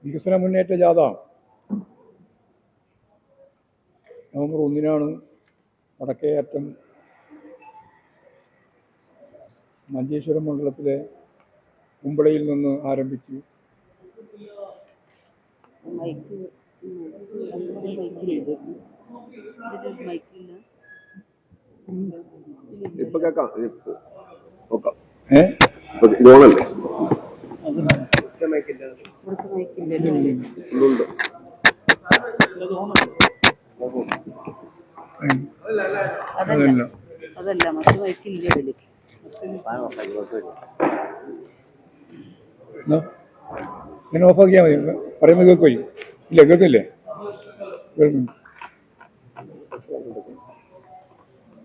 വികസന മുന്നേറ്റ ജാഥ നവംബർ 1-നാണ് വടക്കേ അറ്റം മഞ്ചേശ്വരം മണ്ഡലത്തിലെ കുമ്പളയിൽ നിന്ന് ആരംഭിച്ചു ഞാൻ ഓഫാക്കിയാൽ മതി. പറയുമ്പോൾ കേൾക്കുമോ? ഇല്ല, കേൾക്കില്ലേ? കേൾക്കുന്നു.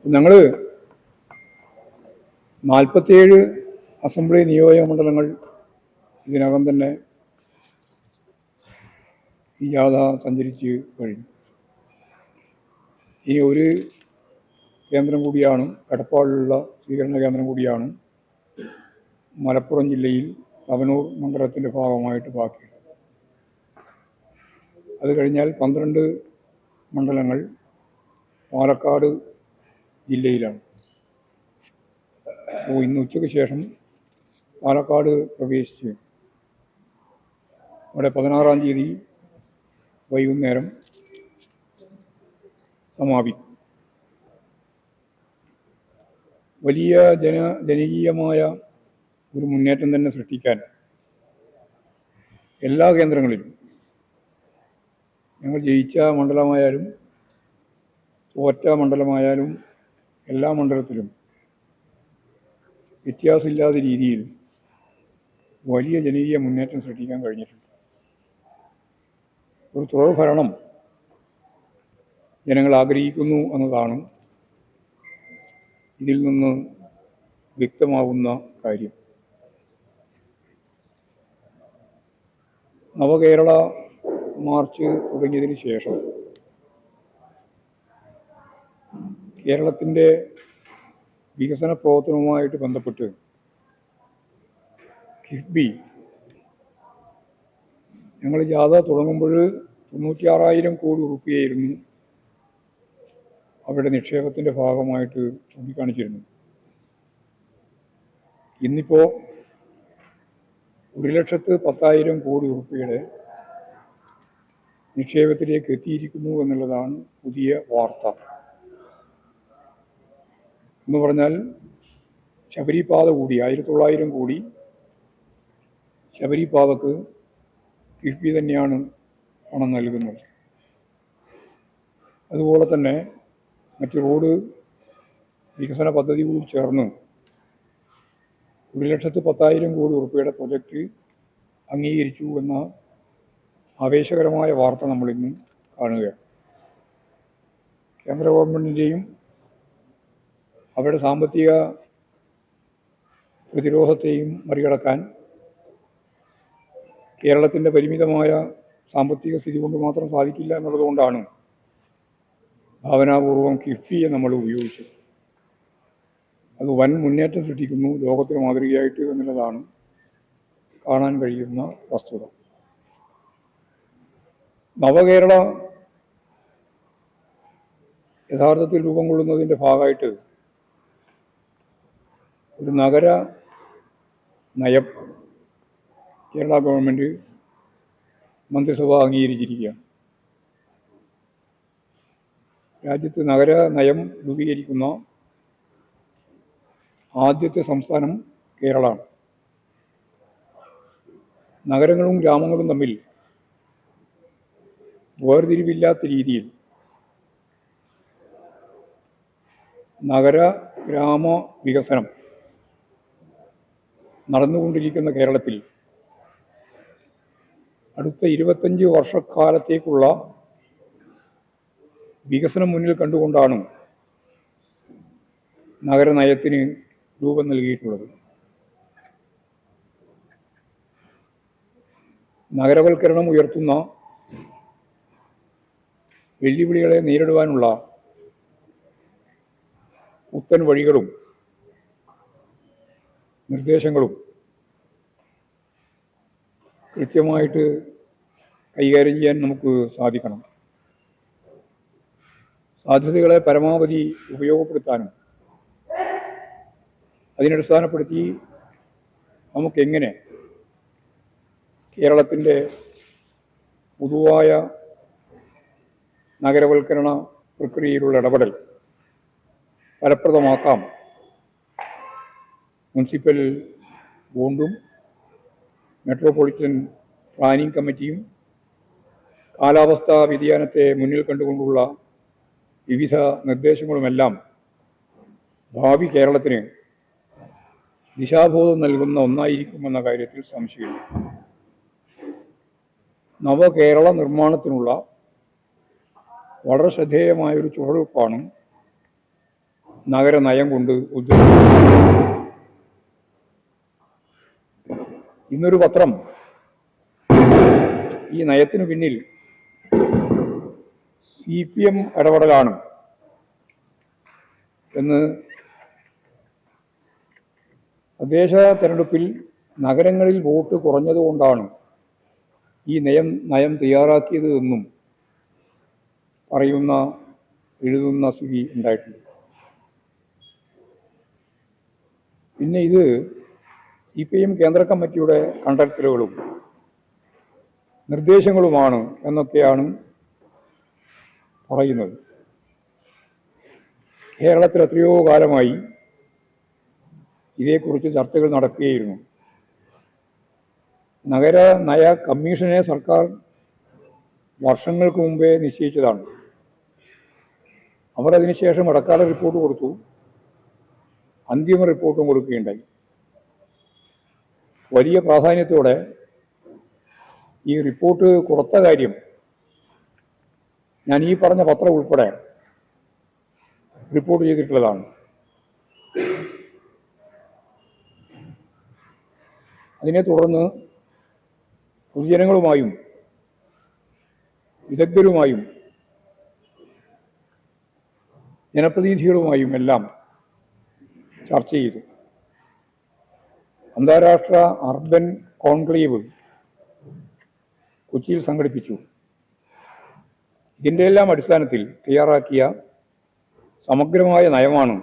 ഞങ്ങൾ 47 അസംബ്ലി നിയോജക മണ്ഡലങ്ങൾ ഇതിനകം തന്നെ ഈ ജാഥ സഞ്ചരിച്ച് കഴിഞ്ഞു. ഇനി ഒരു കേന്ദ്രം കൂടിയാണ്, എടപ്പാളിലുള്ള സ്വീകരണ കേന്ദ്രം കൂടിയാണ് മലപ്പുറം ജില്ലയിൽ തവനൂർ മണ്ഡലത്തിൻ്റെ ഭാഗമായിട്ട് ബാക്കിയുള്ളത്. അത് കഴിഞ്ഞാൽ 12 മണ്ഡലങ്ങൾ പാലക്കാട് ജില്ലയിലാണ്. അപ്പോൾ ഇന്ന് ഉച്ചയ്ക്ക് ശേഷം പാലക്കാട് പ്രവേശിച്ച് അവിടെ 16-ാം തീയതി വൈകുന്നേരം സമാപിക്കും. വലിയ ജനകീയമായ ഒരു മുന്നേറ്റം തന്നെ സൃഷ്ടിക്കാൻ എല്ലാ കേന്ദ്രങ്ങളിലും, ഞങ്ങൾ ജയിച്ച മണ്ഡലമായാലും തോറ്റ മണ്ഡലമായാലും എല്ലാ മണ്ഡലത്തിലും വ്യത്യാസമില്ലാത്ത രീതിയിൽ വലിയ ജനകീയ മുന്നേറ്റം സൃഷ്ടിക്കാൻ കഴിഞ്ഞിട്ടുണ്ട്. ഒരു തുടർ ഭരണം ജനങ്ങൾ ആഗ്രഹിക്കുന്നു എന്നതാണ് ഇതിൽ നിന്ന് വ്യക്തമാകുന്ന കാര്യം. നവകേരള മാർച്ച് തുടങ്ങിയതിന് ശേഷം കേരളത്തിൻ്റെ വികസന പ്രവർത്തനവുമായിട്ട് ബന്ധപ്പെട്ട് കിഫ്ബി ഞങ്ങൾ ജാഥ തുടങ്ങുമ്പോൾ 96,000 കോടി രൂപയായിരുന്നു അവരുടെ നിക്ഷേപത്തിൻ്റെ ഭാഗമായിട്ട് ചൂണ്ടിക്കാണിച്ചിരുന്നു. ഇന്നിപ്പോൾ 1,10,000 കോടി രൂപയുടെ നിക്ഷേപത്തിലേക്ക് എത്തിയിരിക്കുന്നു എന്നുള്ളതാണ് പുതിയ വാർത്ത. എന്ന് പറഞ്ഞാൽ ശബരിപാത കൂടി 1,900 കോടി ശബരിപാതക്ക് കിഫ്ബി തന്നെയാണ് പണം നൽകുന്നത്. അതുപോലെ തന്നെ മറ്റ് റോഡ് വികസന പദ്ധതി കൂടി ചേർന്ന് 1,10,000 കോടി രൂപയുടെ പ്രൊജക്റ്റ് അംഗീകരിച്ചു എന്ന ആവേശകരമായ വാർത്ത നമ്മളിന്ന് കാണുകയാണ്. കേന്ദ്ര ഗവൺമെൻറ്റിൻ്റെയും അവരുടെ സാമ്പത്തിക പ്രതിരോധത്തെയും മറികടക്കാൻ കേരളത്തിൻ്റെ പരിമിതമായ സാമ്പത്തിക സ്ഥിതി കൊണ്ട് മാത്രം സാധിക്കില്ല എന്നുള്ളതുകൊണ്ടാണ് ഭാവനാപൂർവം കിഫ്ബിയെ നമ്മൾ ഉപയോഗിച്ചത്. അത് വൻ മുന്നേറ്റം സൃഷ്ടിക്കുന്നു, ലോകത്തിന് മാതൃകയായിട്ട് എന്നുള്ളതാണ് കാണാൻ കഴിയുന്ന വസ്തുത. നവകേരള യഥാർത്ഥത്തിൽ രൂപം കൊള്ളുന്നതിൻ്റെ ഭാഗമായിട്ട് ഒരു നഗര നയം കേരള ഗവൺമെൻറ് മന്ത്രിസഭ അംഗീകരിച്ചിരിക്കുകയാണ്. രാജ്യത്ത് നഗര നയം രൂപീകരിക്കുന്ന ആദ്യത്തെ സംസ്ഥാനം കേരളമാണ്. നഗരങ്ങളും ഗ്രാമങ്ങളും തമ്മിൽ വേർതിരിവില്ലാത്ത രീതിയിൽ നഗര ഗ്രാമ വികസനം നടന്നുകൊണ്ടിരിക്കുന്ന കേരളത്തിൽ അടുത്ത 25 വർഷക്കാലത്തേക്കുള്ള വികസനം മുന്നിൽ കണ്ടുകൊണ്ടാണ് നഗരനയത്തിന് രൂപം നൽകിയിട്ടുള്ളത്. നഗരവൽക്കരണം ഉയർത്തുന്ന വെല്ലുവിളികളെ നേരിടുവാനുള്ള പുത്തൻ വഴികളും നിർദ്ദേശങ്ങളും കൃത്യമായിട്ട് കൈകാര്യം ചെയ്യാൻ നമുക്ക് സാധിക്കണം. സാധ്യതകളെ പരമാവധി ഉപയോഗപ്പെടുത്താനും അതിനടിസ്ഥാനപ്പെടുത്തി നമുക്കെങ്ങനെ കേരളത്തിൻ്റെ പൊതുവായ നഗരവൽക്കരണ പ്രക്രിയയിലുള്ള ഇടപെടൽ ഫലപ്രദമാക്കാം. മുനിസിപ്പൽ ബോണ്ടും മെട്രോപൊളിറ്റൻ പ്ലാനിംഗ് കമ്മിറ്റിയും കാലാവസ്ഥാ വ്യതിയാനത്തെ മുന്നിൽ കണ്ടുകൊണ്ടുള്ള വിവിധ നിർദ്ദേശങ്ങളുമെല്ലാം ഭാവി കേരളത്തിന് ദിശാബോധം നൽകുന്ന ഒന്നായിരിക്കുമെന്ന കാര്യത്തിൽ സംശയമില്ല. നവകേരള നിർമ്മാണത്തിനുള്ള വളരെ ശ്രദ്ധേയമായൊരു ചുവടുവെപ്പാണ് നഗരനയം കൊണ്ട് ഉദ്ദേശിക്കുന്നത്. ഇന്നൊരു പത്രം ഈ നയത്തിനു പിന്നിൽ CPM ഇടപെടലാണ് എന്ന് തദ്ദേശ തെരഞ്ഞെടുപ്പിൽ നഗരങ്ങളിൽ വോട്ട് കുറഞ്ഞതുകൊണ്ടാണ് ഈ നയം തയ്യാറാക്കിയത് എന്നും എഴുതുന്ന സ്ഥിതി ഉണ്ടായിട്ടുണ്ട്. പിന്നെ ഇത് CPM കേന്ദ്ര കമ്മിറ്റിയുടെ കണ്ടെത്തലുകളും നിർദ്ദേശങ്ങളുമാണ് എന്നൊക്കെയാണ് പറയുന്നത്. കേരളത്തിൽ എത്രയോ കാലമായി ഇതേക്കുറിച്ച് ചർച്ചകൾ നടക്കുകയായിരുന്നു. നഗര നയ കമ്മീഷനെ സർക്കാർ വർഷങ്ങൾക്ക് മുമ്പേ നിശ്ചയിച്ചതാണ്. അവർ അതിനുശേഷം ഇടക്കാല റിപ്പോർട്ട് കൊടുത്തു, അന്തിമ റിപ്പോർട്ടും കൊടുക്കുകയുണ്ടായി. വലിയ പ്രാധാന്യത്തോടെ ഈ റിപ്പോർട്ട് കൊടുത്ത കാര്യം ഞാൻ ഈ പറഞ്ഞ പത്രം ഉൾപ്പെടെ റിപ്പോർട്ട് ചെയ്തിട്ടുള്ളതാണ്. അതിനെ തുടർന്ന് പൊതുജനങ്ങളുമായും വിദഗ്ധരുമായും ജനപ്രതിനിധികളുമായും എല്ലാം ചർച്ച ചെയ്തു. അന്താരാഷ്ട്ര അർബൻ കോൺക്ലേവ് കൊച്ചിയിൽ സംഘടിപ്പിച്ചു. ഇതിൻ്റെ എല്ലാം അടിസ്ഥാനത്തിൽ തയ്യാറാക്കിയ സമഗ്രമായ നയമാണ്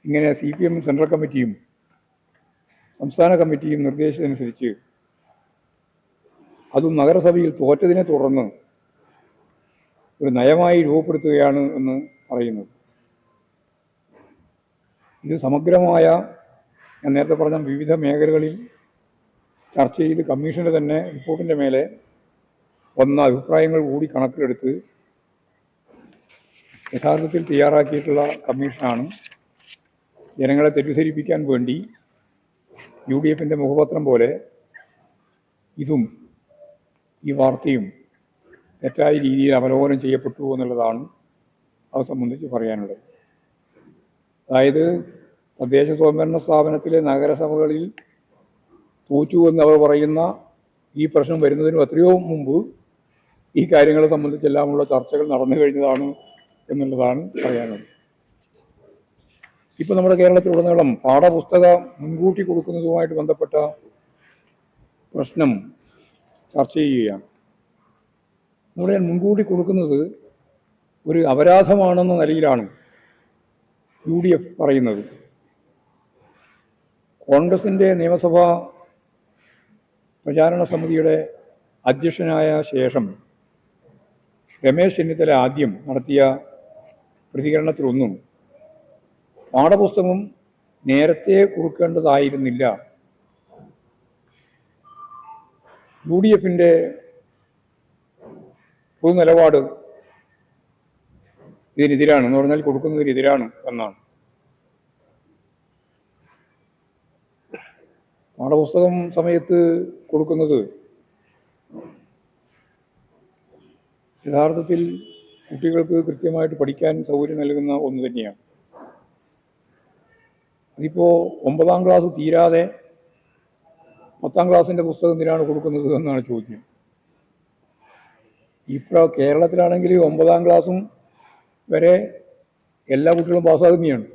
ഇങ്ങനെ CPM സെൻട്രൽ കമ്മിറ്റിയും സംസ്ഥാന കമ്മിറ്റിയും നിർദ്ദേശിച്ചതനുസരിച്ച് അതും നഗരസഭയിൽ തോറ്റതിനെ തുടർന്ന് ഒരു നയമായി രൂപപ്പെടുത്തുകയാണ് എന്ന് പറയുന്നത്. ഇത് സമഗ്രമായ, ഞാൻ നേരത്തെ പറഞ്ഞ വിവിധ മേഖലകളിൽ ചർച്ച ചെയ്ത് കമ്മീഷൻ്റെ തന്നെ റിപ്പോർട്ടിൻ്റെ മേലെ വന്ന അഭിപ്രായങ്ങൾ കൂടി കണക്കിലെടുത്ത് യഥാർത്ഥത്തിൽ തയ്യാറാക്കിയിട്ടുള്ള കമ്മീഷനാണ്. ജനങ്ങളെ തെറ്റിദ്ധരിപ്പിക്കാൻ വേണ്ടി UDFൻ്റെ മുഖപത്രം പോലെ ഇതും ഈ വാർത്തയും തെറ്റായ രീതിയിൽ അവലോകനം ചെയ്യപ്പെട്ടു എന്നുള്ളതാണ് അത് സംബന്ധിച്ച് പറയാനുള്ളത്. അതായത് തദ്ദേശ സ്വയംഭരണ സ്ഥാപനത്തിലെ നഗരസഭകളിൽ തോറ്റു എന്ന് അവർ പറയുന്ന ഈ പ്രശ്നം വരുന്നതിനും എത്രയോ മുമ്പ് ഈ കാര്യങ്ങളെ സംബന്ധിച്ചെല്ലാമുള്ള ചർച്ചകൾ നടന്നു കഴിഞ്ഞതാണ് എന്നുള്ളതാണ് പറയാനുള്ളത്. ഇപ്പോൾ നമ്മുടെ കേരളത്തിലുടനീളം പാഠപുസ്തകം മുൻകൂട്ടി കൊടുക്കുന്നതുമായിട്ട് ബന്ധപ്പെട്ട പ്രശ്നം ചർച്ച ചെയ്യുകയാണ്. നമ്മുടെ മുൻകൂട്ടി കൊടുക്കുന്നത് ഒരു അപരാധമാണെന്ന നിലയിലാണ് UDF പറയുന്നത്. കോൺഗ്രസിൻ്റെ നിയമസഭാ പ്രചാരണ സമിതിയുടെ അധ്യക്ഷനായ ശേഷം രമേശ് ചെന്നിത്തല ആദ്യം നടത്തിയ പ്രതികരണത്തിലൊന്നും പാഠപുസ്തകം നേരത്തെ കൊടുക്കേണ്ടതായിരുന്നില്ല, UDFൻ്റെ പൊതു നിലപാട് ഇതിനെതിരാണ് എന്ന് പറഞ്ഞാൽ കൊടുക്കുന്നതിനെതിരാണ് എന്നാണ്. പാഠപുസ്തകം സമയത്ത് കൊടുക്കുന്നത് യഥാർത്ഥത്തിൽ കുട്ടികൾക്ക് കൃത്യമായിട്ട് പഠിക്കാൻ സൗകര്യം നൽകുന്ന ഒന്ന് തന്നെയാണ്. അതിപ്പോൾ 9ാം ക്ലാസ് തീരാതെ 10ാം ക്ലാസ്സിൻ്റെ പുസ്തകം എന്തിനാണ് കൊടുക്കുന്നത് എന്നാണ് ചോദ്യം. ഇപ്പോൾ കേരളത്തിലാണെങ്കിൽ 9ാം ക്ലാസ്സും വരെ എല്ലാ കുട്ടികളും പാസ്സാകുന്നതാണ്.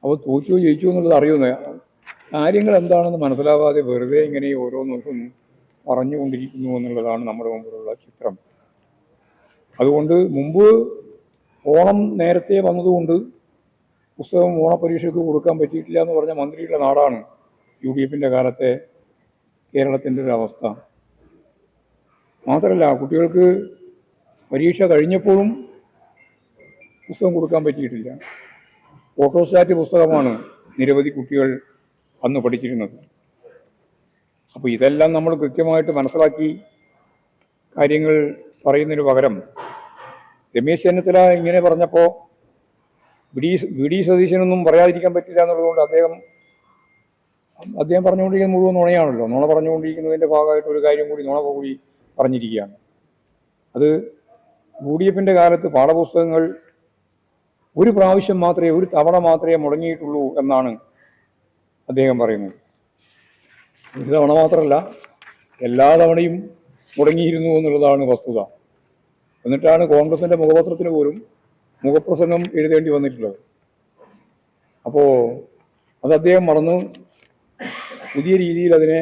അപ്പോൾ തോറ്റോ ജയിച്ചോ എന്നുള്ളത് അറിയുന്ന കാര്യങ്ങൾ എന്താണെന്ന് മനസ്സിലാവാതെ വെറുതെ ഇങ്ങനെ ഓരോന്നും പറഞ്ഞുകൊണ്ടിരിക്കുന്നു എന്നുള്ളതാണ് നമ്മുടെ മുമ്പിലുള്ള ചിത്രം. അതുകൊണ്ട് മുമ്പ് ഓണം നേരത്തെ വന്നതുകൊണ്ട് പുസ്തകം ഓണപരീക്ഷയ്ക്ക് കൊടുക്കാൻ പറ്റിയിട്ടില്ല എന്ന് പറഞ്ഞ മന്ത്രിയുടെ നാടാണ് UDF-ൻ്റെ കാലത്തെ കേരളത്തിൻ്റെ ഒരു അവസ്ഥ. മാത്രമല്ല, കുട്ടികൾക്ക് പരീക്ഷ കഴിഞ്ഞപ്പോഴും പുസ്തകം കൊടുക്കാൻ പറ്റിയിട്ടില്ല. ഫോട്ടോസ്റ്റാറ്റ് പുസ്തകമാണ് നിരവധി കുട്ടികൾ അന്ന് പഠിച്ചിരുന്നത്. അപ്പോൾ ഇതെല്ലാം നമ്മൾ കൃത്യമായിട്ട് മനസ്സിലാക്കി കാര്യങ്ങൾ പറയുന്നതിന് പകരം രമേശ് ചെന്നിത്തല ഇങ്ങനെ പറഞ്ഞപ്പോൾ വി ഡി സതീശനൊന്നും പറയാതിരിക്കാൻ പറ്റില്ല എന്നുള്ളതുകൊണ്ട് അദ്ദേഹം പറഞ്ഞുകൊണ്ടിരിക്കുന്നത് മുഴുവൻ നുണയാണല്ലോ. നുണ പറഞ്ഞുകൊണ്ടിരിക്കുന്നതിൻ്റെ ഭാഗമായിട്ട് ഒരു കാര്യം കൂടി നുണ കൂടി പറഞ്ഞിരിക്കുകയാണ്. അത് UDF-ൻ്റെ കാലത്ത് പാഠപുസ്തകങ്ങൾ ഒരു പ്രാവശ്യം മാത്രമേ, ഒരു തവണ മാത്രമേ മുടങ്ങിയിട്ടുള്ളൂ എന്നാണ് അദ്ദേഹം പറയുന്നത്. ഒരു തവണ മാത്രമല്ല, എല്ലാ തവണയും മുടങ്ങിയിരുന്നു എന്നുള്ളതാണ് വസ്തുത. എന്നിട്ടാണ് കോൺഗ്രസിൻ്റെ മുഖപത്രത്തിന് പോലും മുഖപ്രസംഗം എഴുതേണ്ടി വന്നിട്ടുള്ളത്. അപ്പോൾ അത് അദ്ദേഹം മറന്ന് പുതിയ രീതിയിൽ അതിനെ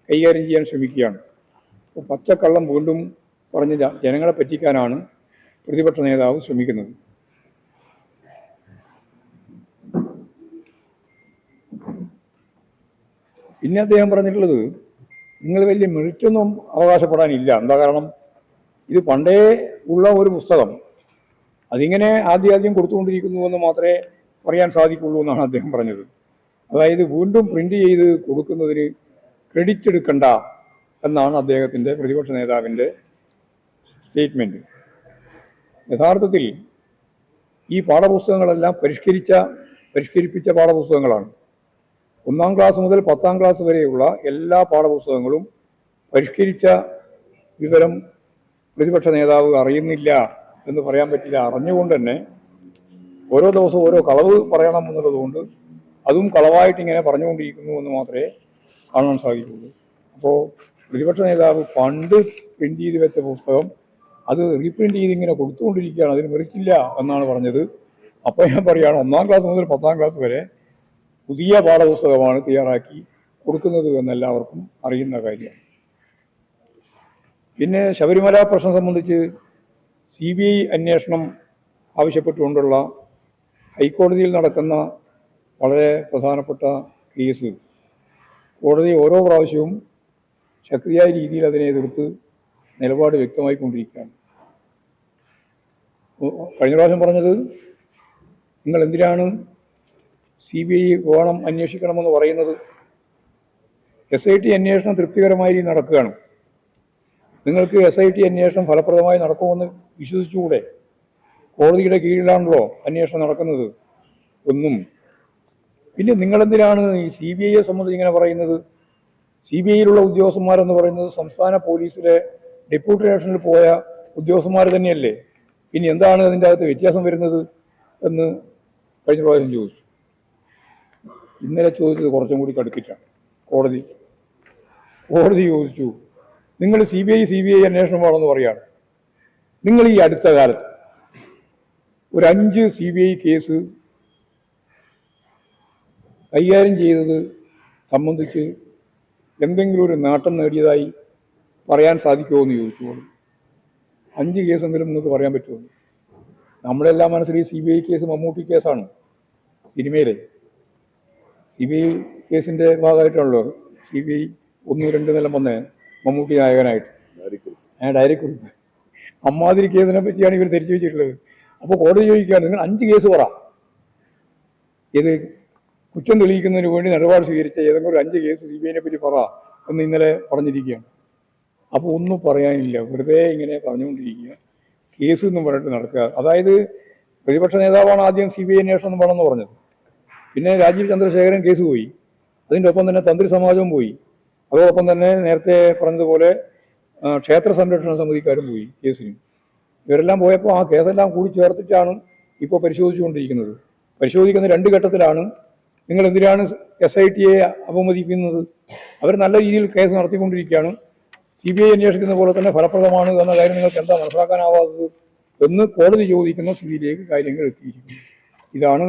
കൈകാര്യം ചെയ്യാൻ ശ്രമിക്കുകയാണ്. അപ്പോൾ പച്ചക്കള്ളം വീണ്ടും പറഞ്ഞ് ജനങ്ങളെ പറ്റിക്കാനാണ് പ്രതിപക്ഷ നേതാവ് ശ്രമിക്കുന്നത്. പിന്നെ അദ്ദേഹം പറഞ്ഞിട്ടുള്ളത്, നിങ്ങൾ വലിയ മെറിറ്റൊന്നും അവകാശപ്പെടാനില്ല. എന്താ കാരണം, ഇത് പണ്ടേ ഉള്ള ഒരു പുസ്തകം, അതിങ്ങനെ ആദ്യം കൊടുത്തുകൊണ്ടിരിക്കുന്നു എന്ന് മാത്രമേ പറയാൻ സാധിക്കുള്ളൂ എന്നാണ് അദ്ദേഹം പറഞ്ഞത്. അതായത് വീണ്ടും പ്രിന്റ് ചെയ്ത് കൊടുക്കുന്നതിന് ക്രെഡിറ്റ് എടുക്കണ്ട എന്നാണ് അദ്ദേഹത്തിൻ്റെ, പ്രതിപക്ഷ നേതാവിൻ്റെ സ്റ്റേറ്റ്മെന്റ്. യഥാർത്ഥത്തിൽ ഈ പാഠപുസ്തകങ്ങളെല്ലാം പരിഷ്കരിപ്പിച്ച പാഠപുസ്തകങ്ങളാണ്. 1-ാം ക്ലാസ് മുതൽ 10-ാം ക്ലാസ് വരെയുള്ള എല്ലാ പാഠപുസ്തകങ്ങളും പരിഷ്കരിച്ച വിവരം പ്രതിപക്ഷ നേതാവ് അറിയുന്നില്ല എന്ന് പറയാൻ പറ്റില്ല. അറിഞ്ഞുകൊണ്ട് തന്നെ ഓരോ ദിവസവും ഓരോ കളവ് പറയണം എന്നുള്ളതുകൊണ്ട് അതും കളവായിട്ട് ഇങ്ങനെ പറഞ്ഞുകൊണ്ടിരിക്കുന്നു എന്ന് മാത്രമേ കാണാൻ സാധിക്കുള്ളൂ. അപ്പോൾ പ്രതിപക്ഷ നേതാവ് പണ്ട് പ്രിന്റ് ചെയ്ത് വെച്ച പുസ്തകം അത് റീപ്രിന്റ് ചെയ്ത് ഇങ്ങനെ കൊടുത്തുകൊണ്ടിരിക്കുകയാണ്, അതിന് മെറിറ്റില്ല എന്നാണ് പറഞ്ഞത്. അപ്പോൾ ഞാൻ പറയുകയാണ്, 1-ാം ക്ലാസ് മുതൽ 10-ാം ക്ലാസ് വരെ പുതിയ പാഠപുസ്തകമാണ് തയ്യാറാക്കി കൊടുക്കുന്നത് എന്നെല്ലാവർക്കും അറിയുന്ന കാര്യമാണ്. പിന്നെ ശബരിമല പ്രശ്നം സംബന്ധിച്ച് CBI അന്വേഷണം ആവശ്യപ്പെട്ടുകൊണ്ടുള്ള ഹൈക്കോടതിയിൽ നടക്കുന്ന വളരെ പ്രധാനപ്പെട്ട കേസ് കോടതി ഓരോ പ്രാവശ്യവും ശക്തിയായ രീതിയിൽ അതിനെ എതിർത്ത് നിലപാട് വ്യക്തമായിക്കൊണ്ടിരിക്കുകയാണ്. കഴിഞ്ഞ പ്രാവശ്യം പറഞ്ഞത്, നിങ്ങൾ എന്തിനാണ് CBI വേണം, അന്വേഷിക്കണമെന്ന് പറയുന്നത്? SIT അന്വേഷണം തൃപ്തികരമായി നടക്കുകയാണ്. നിങ്ങൾക്ക് SIT അന്വേഷണം ഫലപ്രദമായി നടക്കുമെന്ന് വിശ്വസിച്ചുകൂടെ? കോടതിയുടെ കീഴിലാണല്ലോ അന്വേഷണം നടക്കുന്നത് ഒന്നും. പിന്നെ നിങ്ങളെന്തിനാണ് ഈ CBIയെ സംബന്ധിച്ച് ഇങ്ങനെ പറയുന്നത്? CBIയിലുള്ള ഉദ്യോഗസ്ഥന്മാരെന്ന് പറയുന്നത് സംസ്ഥാന പോലീസിലെ ഡെപ്യൂട്ടേഷനിൽ പോയ ഉദ്യോഗസ്ഥന്മാർ തന്നെയല്ലേ. ഇനി എന്താണ് അതിൻ്റെ അകത്ത് വ്യത്യാസം വരുന്നത് എന്ന് കഴിഞ്ഞ പ്രാവശ്യം ചോദിച്ചു. ഇന്നലെ ചോദിച്ചത് കുറച്ചും കൂടി കടുപ്പിച്ചാണ്. കോടതി ചോദിച്ചു, നിങ്ങൾ CBI അന്വേഷണമാണെന്ന് പറയാണ്. നിങ്ങൾ ഈ അടുത്ത കാലത്ത് ഒരു 5 CBI കേസ് കൈകാര്യം ചെയ്തത് സംബന്ധിച്ച് എന്തെങ്കിലും ഒരു നേട്ടം നേടിയതായി പറയാൻ സാധിക്കുമോ എന്ന് ചോദിച്ചോളൂ. 5 കേസെങ്കിലും നിങ്ങൾക്ക് പറയാൻ പറ്റുമോ? നമ്മളെല്ലാം മനസ്സിൽ ഈ CBI കേസ് മമ്മൂട്ടി കേസാണ്. സിനിമയിലെ CBI കേസിൻ്റെ ഭാഗമായിട്ടാണല്ലോ CBI 1, 2 നിലം വന്നേ മമ്മൂട്ടി നായകനായിട്ട് ഡയറിക്കുറിപ്പ്. അമ്മാതിരി കേസിനെ പറ്റിയാണ് ഇവർ ധരിച്ചു വെച്ചിട്ടുള്ളത്. അപ്പോൾ കോടതി ചോദിക്കുകയാണ്, നിങ്ങൾ 5 കേസ് പറ, ഇത് കുറ്റം തെളിയിക്കുന്നതിന് വേണ്ടി നിലപാട് സ്വീകരിച്ച ഏതെങ്കിലും ഒരു 5 കേസ് CBIനെ പറ്റി പറ എന്ന് ഇന്നലെ പറഞ്ഞിരിക്കുകയാണ്. അപ്പോൾ ഒന്നും പറയാനില്ല, വെറുതെ ഇങ്ങനെ പറഞ്ഞുകൊണ്ടിരിക്കുക, കേസ് എന്നും പറഞ്ഞിട്ട് നടക്കുക. അതായത് പ്രതിപക്ഷ നേതാവാണ് ആദ്യം CBI അന്വേഷണം വേണമെന്ന് പറഞ്ഞത്. പിന്നെ രാജീവ് ചന്ദ്രശേഖരൻ കേസ് പോയി, അതിൻ്റെ ഒപ്പം തന്നെ തന്ത്രി സമാജവും പോയി, അതോടൊപ്പം തന്നെ നേരത്തെ പറഞ്ഞതുപോലെ ക്ഷേത്ര സംരക്ഷണ സമിതിക്കാരും പോയി കേസിന്. ഇവരെല്ലാം പോയപ്പോൾ ആ കേസെല്ലാം കൂടി ചേർത്തിട്ടാണ് ഇപ്പോൾ പരിശോധിച്ചുകൊണ്ടിരിക്കുന്നത്. പരിശോധിക്കുന്ന 2 ഘട്ടത്തിലാണ്. നിങ്ങൾ എന്തിനാണ് SITയെ അപമതിക്കുന്നത്? അവർ നല്ല രീതിയിൽ കേസ് നടത്തിക്കൊണ്ടിരിക്കുകയാണ്. CBI അന്വേഷിക്കുന്ന പോലെ തന്നെ ഫലപ്രദമാണ് എന്ന കാര്യം നിങ്ങൾക്ക് എന്താ മനസ്സിലാക്കാനാവാത്തത് എന്ന് കോടതി ചോദിക്കുന്ന സ്ഥിതിയിലേക്ക് കാര്യങ്ങൾ എത്തിയിരിക്കുന്നു. ഇതാണ്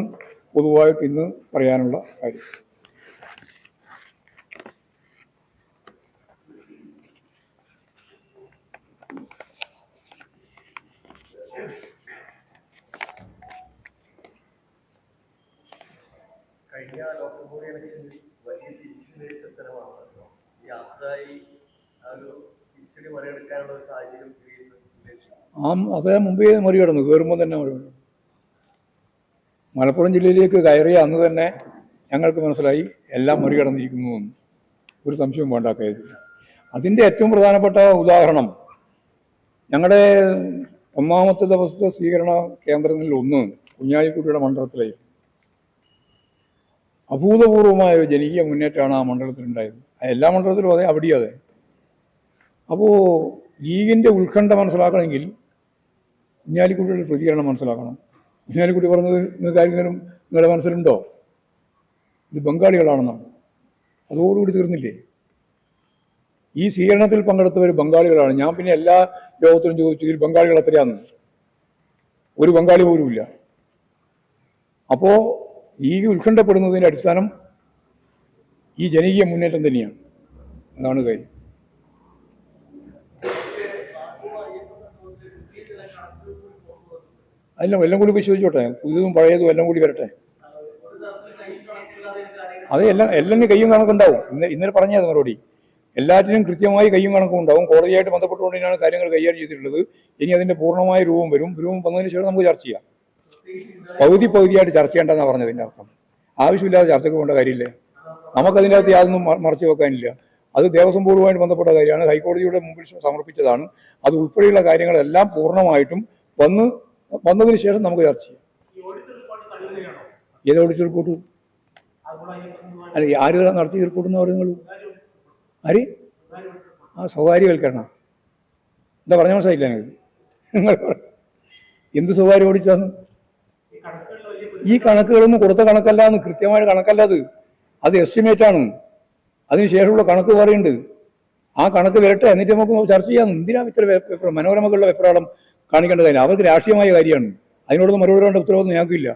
പൊതുവായിട്ട് ഇന്ന് പറയാനുള്ള കാര്യം. അതേ മുമ്പേ മറികടന്നു, കയറുമ്പോൾ തന്നെ മറികടന്നു. മലപ്പുറം ജില്ലയിലേക്ക് കയറിയ അന്ന് തന്നെ ഞങ്ങൾക്ക് മനസ്സിലായി എല്ലാം മറികടന്നിരിക്കുന്നു എന്ന്. ഒരു സംശയവും വേണ്ട കാര്യത്തിൽ. അതിൻ്റെ ഏറ്റവും പ്രധാനപ്പെട്ട ഉദാഹരണം ഞങ്ങളുടെ ഒന്നാമത്തെ ദിവസത്തെ സ്വീകരണ കേന്ദ്രങ്ങളിൽ ഒന്ന് കുഞ്ഞാലിക്കുട്ടിയുടെ മണ്ഡലത്തിലെ അഭൂതപൂർവമായ ഒരു ജനകീയ മുന്നേറ്റമാണ് ആ മണ്ഡലത്തിലുണ്ടായത്. എല്ലാ മണ്ഡലത്തിലും അതെ, അവിടെയും അതെ. അപ്പോൾ ലീഗിൻ്റെ ഉത്കണ്ഠ മനസ്സിലാക്കണമെങ്കിൽ കുഞ്ഞാലിക്കുട്ടിയുടെ പ്രതികരണം മനസ്സിലാക്കണം. കുഞ്ഞാലിക്കുട്ടി പറഞ്ഞത് നിങ്ങൾക്ക് ആരെങ്കിലും നിങ്ങളുടെ മനസ്സിലുണ്ടോ ഇത് ബംഗാളികളാണെന്നാണ്? അതോടുകൂടി തീർന്നില്ലേ? ഈ സ്വീകരണത്തിൽ പങ്കെടുത്തവർ ബംഗാളികളാണ്. ഞാൻ പിന്നെ എല്ലാ യോഗത്തിലും ചോദിച്ചു ഇതിൽ ബംഗാളികൾ എത്രയാന്ന്. ഒരു ബംഗാളി പോലുമില്ല. അപ്പോൾ ലീഗ് ഉത്കണ്ഠപ്പെടുന്നതിൻ്റെ അടിസ്ഥാനം ഈ ജനകീയ മുന്നേറ്റം തന്നെയാണ്. അതാണ് കാര്യം. അല്ല, എല്ലാം കൂടി പരിശോധിച്ചോട്ടെ, പുതിയതും പഴയതും എല്ലാം കൂടി വരട്ടെ. അത് എല്ലാം കയ്യും കണക്കുണ്ടാവും. ഇന്നലെ പറഞ്ഞത് മറുപടി എല്ലാറ്റിനും കൃത്യമായി കയ്യും കണക്കും ഉണ്ടാവും. കോടതിയായിട്ട് ബന്ധപ്പെട്ടുകൊണ്ടിനാണ് കാര്യങ്ങൾ കൈകാര്യം ചെയ്തിട്ടുള്ളത്. ഇനി അതിന്റെ പൂർണ്ണമായ രൂപം വരും. രൂപം വന്നതിന് ശേഷം നമുക്ക് ചർച്ച ചെയ്യാം. പകുതിയായിട്ട് ചർച്ച ചെയ്യേണ്ടെന്നാണ് പറഞ്ഞതിൻ്റെ അർത്ഥം. ആവശ്യമില്ലാതെ ചർച്ചയ്ക്ക് പോകേണ്ട കാര്യമില്ല. നമുക്കതിൻ്റെ അകത്ത് യാതൊന്നും മറച്ചു വെക്കാനില്ല. അത് ദേവസ്വം ബോർഡുമായിട്ട് ബന്ധപ്പെട്ട കാര്യമാണ്. ഹൈക്കോടതിയുടെ മുമ്പിൽ സമർപ്പിച്ചതാണ്. അത് ഉൾപ്പെടെയുള്ള കാര്യങ്ങളെല്ലാം പൂർണ്ണമായിട്ടും വന്നതിന് ശേഷം നമുക്ക് ചർച്ച ചെയ്യാം. ഏത് ഓഡിറ്റ് റിപ്പോർട്ട്? അല്ല, ആര് നടത്തിയ റിപ്പോർട്ടെന്ന് പറയുന്നത്? ആര്? ആ സ്വകാര്യവൽക്കരണം. എന്താ പറഞ്ഞ മനസ്സിലായില്ല നിങ്ങൾ? എന്ത് സ്വകാര്യ ഓഡിറ്റാന്ന്? ഈ കണക്കുകളൊന്നും കൊടുത്ത കണക്കല്ല, എന്ന് കൃത്യമായ കണക്കല്ല. അത് എസ്റ്റിമേറ്റ് ആണ്. അതിനുശേഷമുള്ള കണക്ക് പറയുന്നുണ്ട്. ആ കണക്ക് വരട്ടെ, എന്നിട്ട് നമുക്ക് ചർച്ച ചെയ്യാം. എന്തിനാ ഇത്ര മനോരമകളുടെ വെപ്രാളം കാണിക്കേണ്ട കാര്യം? അവർക്ക് രാഷ്ട്രീയമായ കാര്യമാണ്. അതിനോടൊന്നും മറുപടി വേണ്ട ഉത്തരവൊന്നും ഞങ്ങൾക്കില്ല.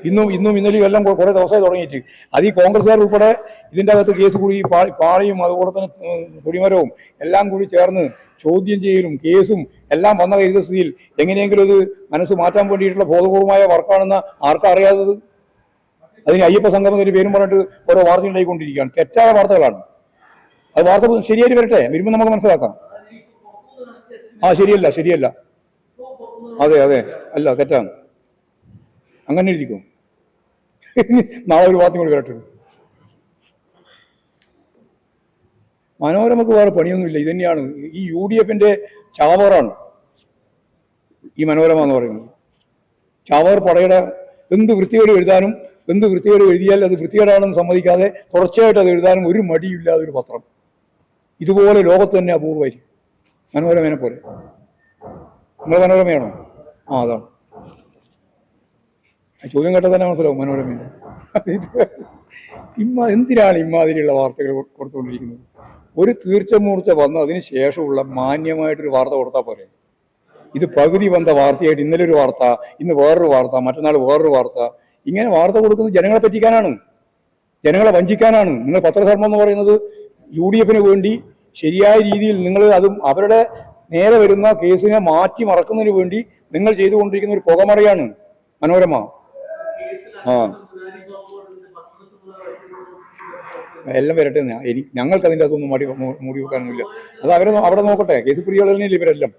ഇന്നും ഇന്നലെയും എല്ലാം കുറെ ദിവസമായി തുടങ്ങിയിട്ട് അത് ഈ കോൺഗ്രസ്സുകാർ ഉൾപ്പെടെ ഇതിൻ്റെ അകത്ത് കേസ് കൂടി പാളിയും അതുപോലെ തന്നെ കൊടിമരവും എല്ലാം കൂടി ചേർന്ന് ചോദ്യം ചെയ്യലും കേസും എല്ലാം വന്ന കരുതസ്ഥിതിയിൽ എങ്ങനെയെങ്കിലും ഇത് മനസ്സ് മാറ്റാൻ വേണ്ടിയിട്ടുള്ള ബോധപൂർവമായ വർക്കാണെന്ന് ആർക്കും അറിയാത്തത്? അതിന് അയ്യപ്പ സംഗമത്തിന് പേരും പറഞ്ഞിട്ട് ഓരോ വാർത്ത ഉണ്ടായിക്കൊണ്ടിരിക്കുകയാണ്. തെറ്റായ വാർത്തകളാണ്. അത് വാർത്ത ശരിയായിട്ട് വരട്ടെ, വരുമ്പോൾ നമുക്ക് മനസ്സിലാക്കാം. ശരിയല്ല. അതെ അല്ല, തെറ്റാണ്. അങ്ങനെ എഴുതിക്കും. നാളെ ഒരു വാർത്തയും കൂടി വരട്ടെ. മനോരമക്ക് വേറെ പണിയൊന്നുമില്ല. ഇത് തന്നെയാണ് ഈ UDFന്റെ ചാവറാണ് ഈ മനോരമ എന്ന് പറയുന്നത്. ചാവർ പടയുടെ എന്ത് വൃത്തികേട് എഴുതാനും, എന്ത് വൃത്തികേട് എഴുതിയാൽ അത് വൃത്തികേടാണെന്ന് സമ്മതിക്കാതെ തുടർച്ചയായിട്ട് അത് എഴുതാനും ഒരു മടിയില്ലാതെ ഒരു പത്രം. ഇതുപോലെ ലോകത്ത് തന്നെ അപൂർവമായിരിക്കും മനോരമേനെ പോലെ. നിങ്ങൾ മനോരമയാണോ? അതാണ്. ചോദ്യം കേട്ടാൽ തന്നെ മനസ്സിലാവും മനോരമയാണ്. എന്തിനാണ് ഇമാതിരിയുള്ള വാർത്തകൾ കൊടുത്തുകൊണ്ടിരിക്കുന്നത്? ഒരു തീർച്ചമൂർച്ച വന്ന് അതിന് ശേഷമുള്ള മാന്യമായിട്ടൊരു വാർത്ത കൊടുത്താൽ പോരെ. ഇത് പകുതി വന്ന വാർത്തയായിട്ട് ഇന്നലെ ഒരു വാർത്ത, ഇന്ന് വേറൊരു വാർത്ത, മറ്റന്നാൾ വേറൊരു വാർത്ത. ഇങ്ങനെ വാർത്ത കൊടുക്കുന്നത് ജനങ്ങളെ പറ്റിക്കാനാണ്, ജനങ്ങളെ വഞ്ചിക്കാനാണ്. നിങ്ങൾ പത്രധർമ്മം എന്ന് പറയുന്നത് UDFന് വേണ്ടി ശരിയായ രീതിയിൽ നിങ്ങൾ അതും അവരുടെ നേരെ വരുന്ന കേസിനെ മാറ്റി മറക്കുന്നതിന് വേണ്ടി നിങ്ങൾ ചെയ്തുകൊണ്ടിരിക്കുന്ന ഒരു പുകമറയാണ് മനോരമ. എല്ലാം വരട്ടെ. ഞങ്ങൾക്ക് അതിൻ്റെ അതൊന്നും മൂടി വെക്കാനൊന്നുമില്ല. അത് അവിടെ നോക്കട്ടെ. കേസ് പ്രിയകളിൽ ഇവരെല്ലാം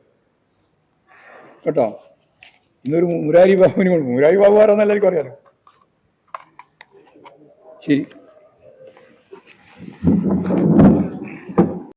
കേട്ടോ. ഇന്നൊരു മുരാരി ബാബുവിന് മുരാരി ബാബു ആരാന്ന് എല്ലാവർക്കും അറിയാലോ. ശരി.